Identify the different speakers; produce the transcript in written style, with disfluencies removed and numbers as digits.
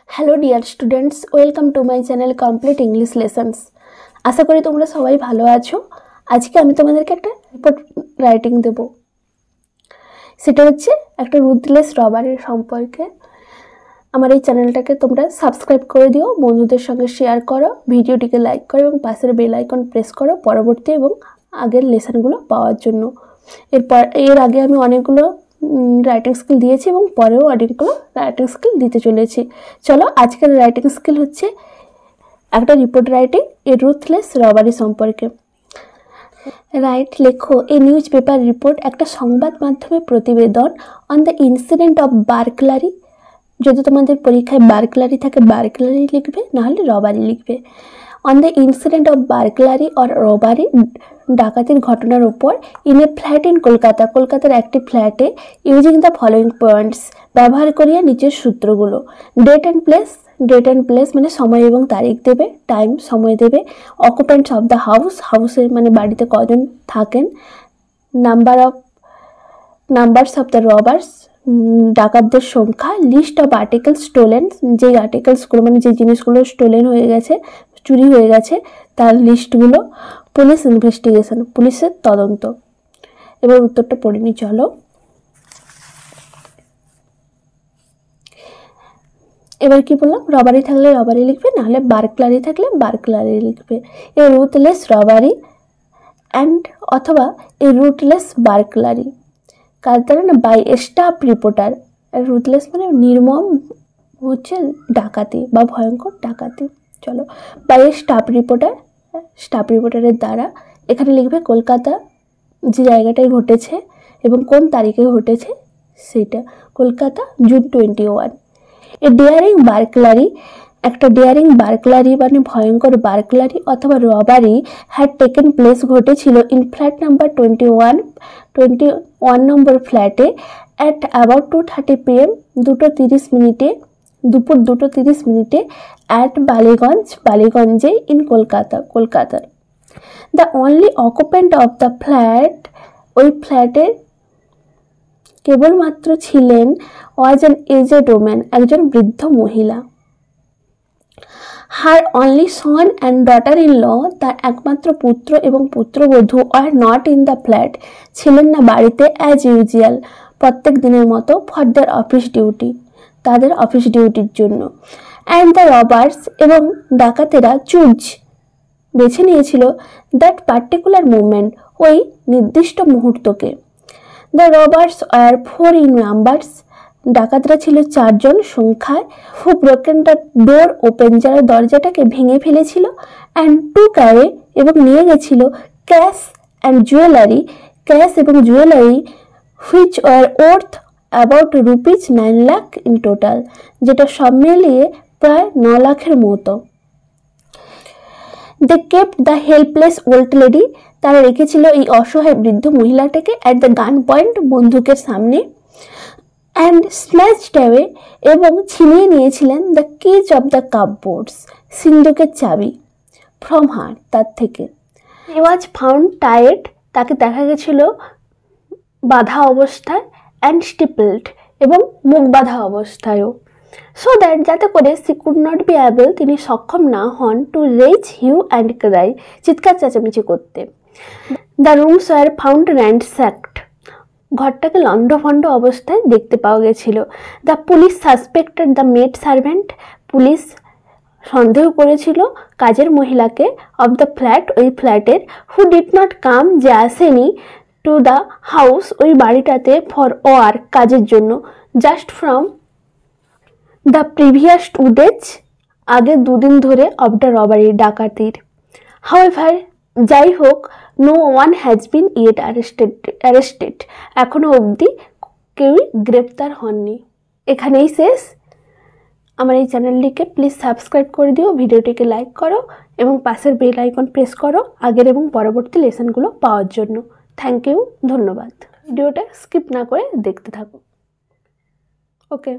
Speaker 1: Hello dear students, welcome to my channel complete English lessons. আশা করি তোমরা সবাই ভালো আছো। আজকে আমি তোমাদেরকে একটা রিপোর্ট রাইটিং দেব। সেটা হচ্ছে একটা রুথলেস রবারের সম্পর্কে। আমার এই চ্যানেলটাকে তোমরা সাবস্ক্রাইব করে দিও, বন্ধুদের সঙ্গে শেয়ার করো, ভিডিওটিকে লাইক করো এবং পাশের বেল আইকন প্রেস করো পরবর্তী এবং আগের লেসনগুলো পাওয়ার জন্য। এর আগে আমি অনেকগুলো রাইটিং স্কিল দিয়েছি এবং পরেও অনেকগুলো রাইটিং স্কিল দিতে চলেছি। চলো, আজকের রাইটিং স্কিল হচ্ছে একটা রিপোর্ট রাইটিং এ রুথলেস রবারি সম্পর্কে। রাইট, লেখো এ নিউজ পেপার রিপোর্ট, একটা সংবাদ মাধ্যমে প্রতিবেদন অন দ্য ইনসিডেন্ট অফ বার্কলারি। যদি তোমাদের পরীক্ষায় বার্কলারি থাকে বার্কলারি লিখবে, নাহলে রবারি লিখবে। On the incident of burglary or robbery, ডাকাতির ঘটনার ওপর, in a flat in Kolkata, কলকাতার একটি ফ্ল্যাটে, ইউজিং দ্য ফলোয়িং পয়েন্টস, ব্যবহার করিয়া নিচের সূত্রগুলো। Date and place, date and place মানে সময় এবং তারিখ দেবে, টাইম সময় দেবে। অকুপেন্টস অফ দ্য হাউস, হাউসে মানে বাড়িতে কজন থাকেন। নাম্বারস অফ দ্য রবার্স, ডাকাতদের সংখ্যা। লিস্ট অফ আর্টিকেলস স্টোলেন, যে আর্টিকেলসগুলো মানে যে জিনিসগুলো স্টোলেন হয়ে গেছে, চুরি হয়ে গেছে তার লিস্টগুলো। পুলিশ ইনভেস্টিগেশন, পুলিশের তদন্ত। এবার উত্তরটা পড়ে নি, চলো। এবার কি বললাম, রবারি থাকলে রবারি লিখবে, নাহলে বার্কলারি থাকলে বার্কলারি লিখবে। এ রুথলেস রবারি অ্যান্ড অথবা এ রুথলেস বার্কলারি কার দ্বারা না, by a staff reporter. Ruthless মানে নির্মম হচ্ছে ডাকাতি বা ভয়ঙ্কর ডাকাতি। চলো, by a staff reporter, staff রিপোর্টারের দ্বারা। এখানে লিখবে কলকাতা, যে জায়গাটায় ঘটেছে এবং কোন তারিখে ঘটেছে সেটা। কলকাতা, জুন 21। এ ডেয়ারিং বার্কলারি, একটা ডেয়ারিং বার্কলারি মানে ভয়ঙ্কর বার্কলারি অথবা রবারি হ্যাড টেকেন প্লেস, ঘটেছিল ইন ফ্ল্যাট নাম্বার 21 নম্বর ফ্ল্যাটে অ্যাট অ্যাবাউট 2:30 PM, 2:30 মিনিটে, দুপুর 2:30 মিনিটে, অ্যাট বালিগঞ্জে ইন কলকাতা, কলকাতার। The only occupant of the flat, ওই ফ্ল্যাটের কেবলমাত্র ছিলেন ওয়াজ অ্যান এজেড ওম্যান, একজন বৃদ্ধ মহিলা। Her only son and daughter in law, তার একমাত্র পুত্র এবং পুত্রবধূ আর নট ইন দ্য ফ্ল্যাট, ছিলেন না বাড়িতে অ্যাজ ইউজুয়াল, প্রত্যেক দিনের মতো, ফর দ্যার অফিস ডিউটি, তাদের অফিস ডিউটির জন্য। অ্যান্ড দ্য রবার্স, এবং ডাকাতেরা বেছে নিয়েছিল দ্যাট পার্টিকুলার মুভমেন্ট, ওই নির্দিষ্ট মুহূর্তকে। The robbers are 4 in numbers, ডাকাতরা ছিল 4 জন সংখ্যায়। Who broken the door open, যারা দরজাটাকে ভেঙে ফেলেছিল। অ্যান্ড টু ক্যারে, এবং নিয়ে গেছিল ক্যাশ অ্যান্ড জুয়েলারি, ক্যাশ এবং jewellery, which were worth about ₹9 lakh in total, যেটা সব মিলিয়ে প্রায় 9 লাখের মতো। They kept the helpless old lady, তারা রেখেছিল এই অসহায় বৃদ্ধ মহিলাটাকে অ্যাট দ্য গান পয়েন্ট, বন্দুকের সামনে। অ্যান্ড স্ন্যাচড অ্যাওয়ে, এবং ছিনিয়ে নিয়েছিলেন the keys of the cupboards, সিন্দুকের চাবি, ফ্রম হার, তার থেকে। হি ওয়াজ ফাউন্ড টাইড, তাকে দেখা গেছিল বাঁধা অবস্থায়। অ্যান্ড স্টিপলড, এবং মুখ বাঁধা অবস্থায়ও। সো দ্যাট, যাতে করে she could not be able, তিনি সক্ষম না হন, to raise hue and cry, চিৎকার চেঁচামেচি করতে। The rooms were found ransacked, ঘরটাকে লণ্ডভণ্ড অবস্থায় দেখতে পাওয়া গেছিল। The police suspected the maid servant, police সন্দেহ করেছিল কাজের মহিলাকে, অফ দ্য ফ্ল্যাট, ওই ফ্ল্যাটের, হু ডিড নট কাম, যে আসেনি, টু দ্য হাউস, ওই বাড়িটাতে, ফর ওয়ার্ক, কাজের জন্য, just from the previous 2 days, আগে 2 দিন ধরে, অফ দ্য রবারি, ডাকাতির। হাউএভার, যাই হোক, no one has been yet arrested, এখনো অবধি কেউই গ্রেপ্তার হননি। এখানেই শেষ। আমার এই চ্যানেলটিকে প্লিজ সাবস্ক্রাইব করে দিও, ভিডিওটিকে লাইক করো এবং পাশের বেল আইকন প্রেস করো আগের এবং পরবর্তী লেসনগুলো পাওয়ার জন্য। থ্যাংক ইউ, ধন্যবাদ। ভিডিওটা স্কিপ না করে দেখতে থাকো। ওকে।